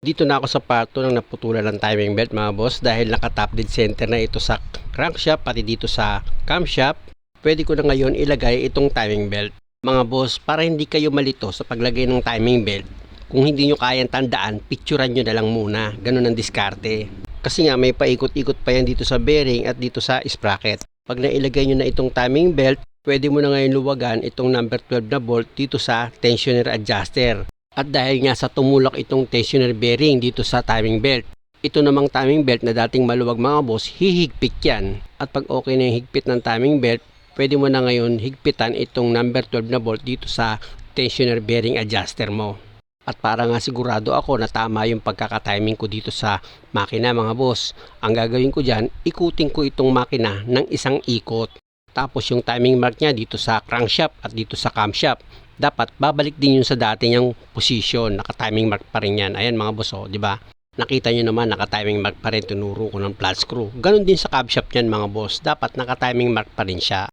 Dito na ako sa part 2 ng naputulan ng timing belt mga boss dahil naka-top dead center na ito sa crankshaft pati dito sa camshaft. Pwede ko na ngayon ilagay itong timing belt. Mga boss, para hindi kayo malito sa paglagay ng timing belt, kung hindi nyo kayang tandaan, picturean nyo na lang muna. Ganun ang diskarte. Kasi nga may paikot-ikot pa yan dito sa bearing at dito sa sprocket. Pag nailagay nyo na itong timing belt, pwede mo na ngayon luwagan itong number 12 na bolt dito sa tensioner adjuster. At dahil nga sa tumulak itong tensioner bearing dito sa timing belt, ito namang timing belt na dating maluwag mga boss, hihigpit yan. At pag okay na yung higpit ng timing belt, pwede mo na ngayon higpitan itong number 12 na bolt dito sa tensioner bearing adjuster mo. At para nga sigurado ako na tama yung pagkakatiming ko dito sa makina mga boss, ang gagawin ko dyan, ikutin ko itong makina ng isang ikot. Tapos yung timing mark niya dito sa crankshaft at dito sa camshaft, dapat babalik din yun sa dati niyang position. Naka-timing mark pa rin yan. Ayan mga boss, di ba? Nakita nyo naman, naka-timing mark pa rin. Tunuro ko ng flat screw. Ganon din sa camshaft yan mga boss. Dapat naka-timing mark pa rin siya.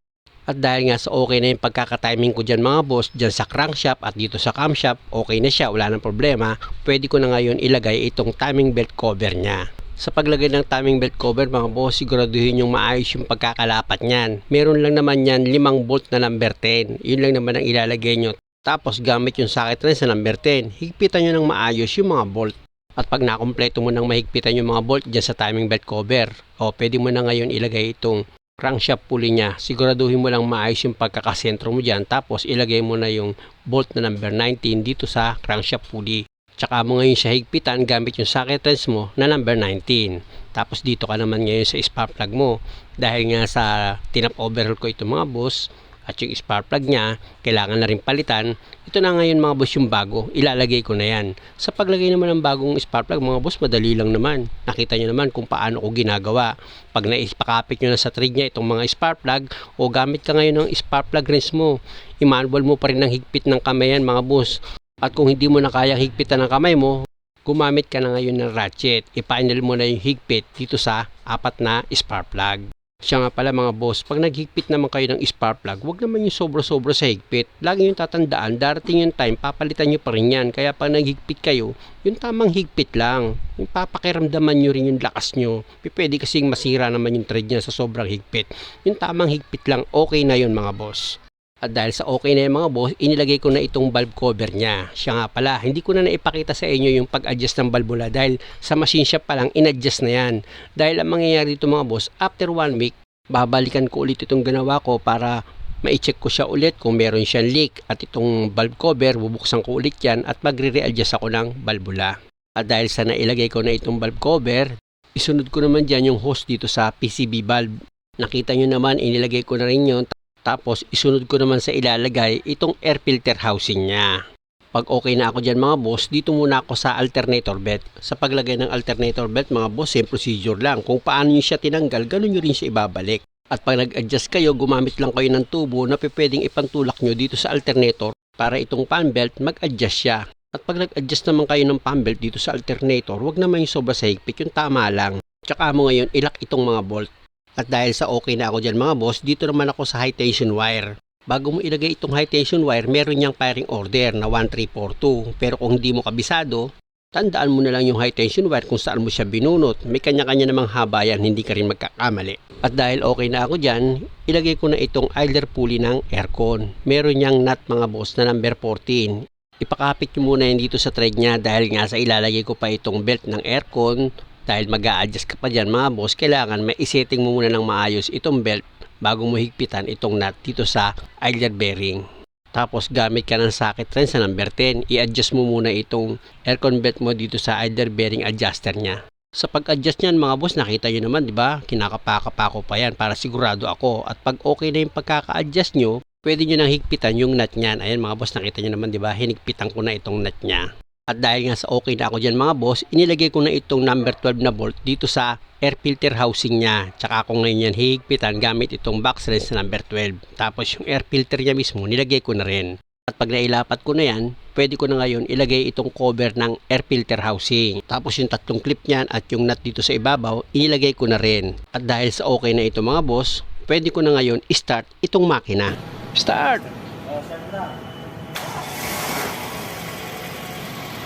At dahil nga sa okay na yung pagkaka-timing ko dyan mga boss, dyan sa crankshaft at dito sa camshaft, okay na siya, wala nang problema. Pwede ko na ngayon ilagay itong timing belt cover niya. Sa paglagay ng timing belt cover mga boss, siguraduhin yung maayos yung pagkakalapat niyan. Meron lang naman yan 5 bolt na number 10. Yun lang naman ang ilalagay nyo. Tapos gamit yung socket rin sa number 10. Higpitan nyo ng maayos yung mga bolt. At pag nakompleto mo nang mahigpitan yung mga bolt dyan sa timing belt cover, pwede mo na ngayon ilagay itong crankshaft pulley niya. Siguraduhin mo lang maayos yung pagkakasentro mo dyan. Tapos ilagay mo na yung bolt na number 19 dito sa crankshaft pulley. Tsaka mo ngayon siya higpitan gamit yung socket wrench mo na number 19. Tapos dito ka naman ngayon sa spark plug mo. Dahil nga sa tinap overhaul ko ito mga boss, at yung spark plug niya, kailangan na rin palitan. Ito na ngayon mga boss yung bago. Ilalagay ko na yan. Sa paglagay naman ng bagong spark plug mga boss, madali lang naman. Nakita nyo naman kung paano ko ginagawa. Pag naipakapit nyo na sa thread niya itong mga spark plug, o gamit ka ngayon ng spark plug wrench mo, i-manual mo pa rin ng higpit ng kamay yan mga boss. At kung hindi mo na kayang higpitan ng kamay mo, gumamit ka na ngayon ng ratchet. I-final mo na yung higpit dito sa 4 na spark plug. Siya nga pala mga boss, pag naghigpit naman kayo ng spark plug, huwag naman yung sobra-sobra sa higpit. Lagi yung tatandaan, darating yung time, papalitan nyo pa rin yan. Kaya pag naghigpit kayo, yung tamang higpit lang. Yung papakiramdaman nyo rin yung lakas nyo. Pwede kasing masira naman yung thread niya sa sobrang higpit. Yung tamang higpit lang, okay na yun mga boss. At dahil sa okay na yung mga boss, inilagay ko na itong valve cover niya. Siya nga pala, hindi ko na naipakita sa inyo yung pag-adjust ng valvula dahil sa machine shop pa lang, in-adjust na yan. Dahil ang mangyayari dito mga boss, after 1 week, babalikan ko ulit itong ginawa ko para ma-check ko siya ulit kung meron siyang leak. At itong valve cover, bubuksan ko ulit yan at magre-readjust ako ng valvula. At dahil sa nailagay ko na itong valve cover, isunod ko naman dyan yung hose dito sa PCB valve. Nakita nyo naman, inilagay ko na rin yun. Tapos isunod ko naman sa ilalagay itong air filter housing niya. Pag okay na ako dyan mga boss, dito muna ako sa alternator belt. Sa paglagay ng alternator belt mga boss, same procedure lang. Kung paano nyo siya tinanggal, ganun nyo rin siya ibabalik. At pag nag-adjust kayo, gumamit lang kayo ng tubo na pwedeng ipantulak nyo dito sa alternator para itong fan belt mag-adjust siya. At pag nag-adjust naman kayo ng fan belt dito sa alternator, wag naman yung sobra sa higpit, yung tama lang. Tsaka mo ngayon ilak itong mga bolt. At dahil sa okay na ako dyan mga boss, dito naman ako sa high tension wire. Bago mo ilagay itong high tension wire, meron niyang firing order na 1342. Pero kung hindi mo kabisado, tandaan mo na lang yung high tension wire kung saan mo siya binunot. May kanya-kanya namang haba yan, hindi ka rin magkakamali. At dahil okay na ako dyan, ilagay ko na itong idler pulley ng aircon. Meron niyang nut mga boss na number 14. Ipakapit nyo muna yan dito sa thread niya dahil nga sa ilalagay ko pa itong belt ng aircon. Dahil mag-a-adjust ka pa dyan mga boss, kailangan may isetting mo muna ng maayos itong belt bago mo higpitan itong nut dito sa idler bearing. Tapos gamit ka ng socket wrench sa number 10, i-adjust mo muna itong aircon belt mo dito sa idler bearing adjuster niya. Sa pag-adjust niyan mga boss, nakita nyo naman, di ba? Kinakapaka ko pa yan para sigurado ako. At pag okay na yung pagkaka-adjust nyo, pwede nyo nang higpitan yung nut niyan. Ayan mga boss, nakita nyo naman, di ba? Hinigpitan ko na itong nut niya. At dahil nga sa okay na ako dyan mga boss, inilagay ko na itong number 12 na bolt dito sa air filter housing niya. Tsaka ako ngayon yan higpitan gamit itong box wrench na number 12. Tapos yung air filter niya mismo, nilagay ko na rin. At pag nailapat ko na yan, pwede ko na ngayon ilagay itong cover ng air filter housing. Tapos yung 3 clip niyan at yung nut dito sa ibabaw, inilagay ko na rin. At dahil sa okay na ito mga boss, pwede ko na ngayon i-start itong makina. Start!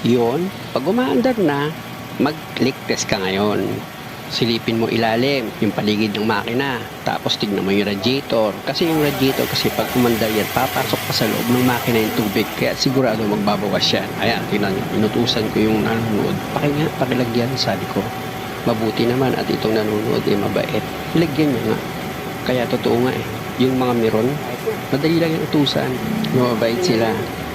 Yun, pag umaandar na, mag-click test ka ngayon. Silipin mo ilalim, yung paligid ng makina. Tapos tignan mo yung radiator. Kasi yung radiator, kasi pag umandar yan, papasok pa sa loob ng makina yung tubig. Kaya sigurado magbabawas yan. Ayan, tingnan nyo. Inutusan ko yung nanonood. Pakilagyan, sabi ko. Mabuti naman at itong nanonood ay mabait. Ilagyan nyo nga. Kaya totoo nga eh. Yung mga meron, madali lang yung utusan. Mababait sila.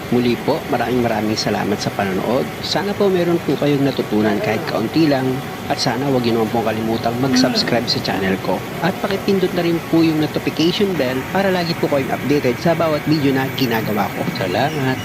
Muli po, maraming salamat sa panonood. Sana po meron po kayong natutunan kahit kaunti lang. At sana huwag niyo naman pong kalimutang mag-subscribe sa channel ko. At pakipindot na rin po yung notification bell para lagi po kayong updated sa bawat video na ginagawa ko. Salamat!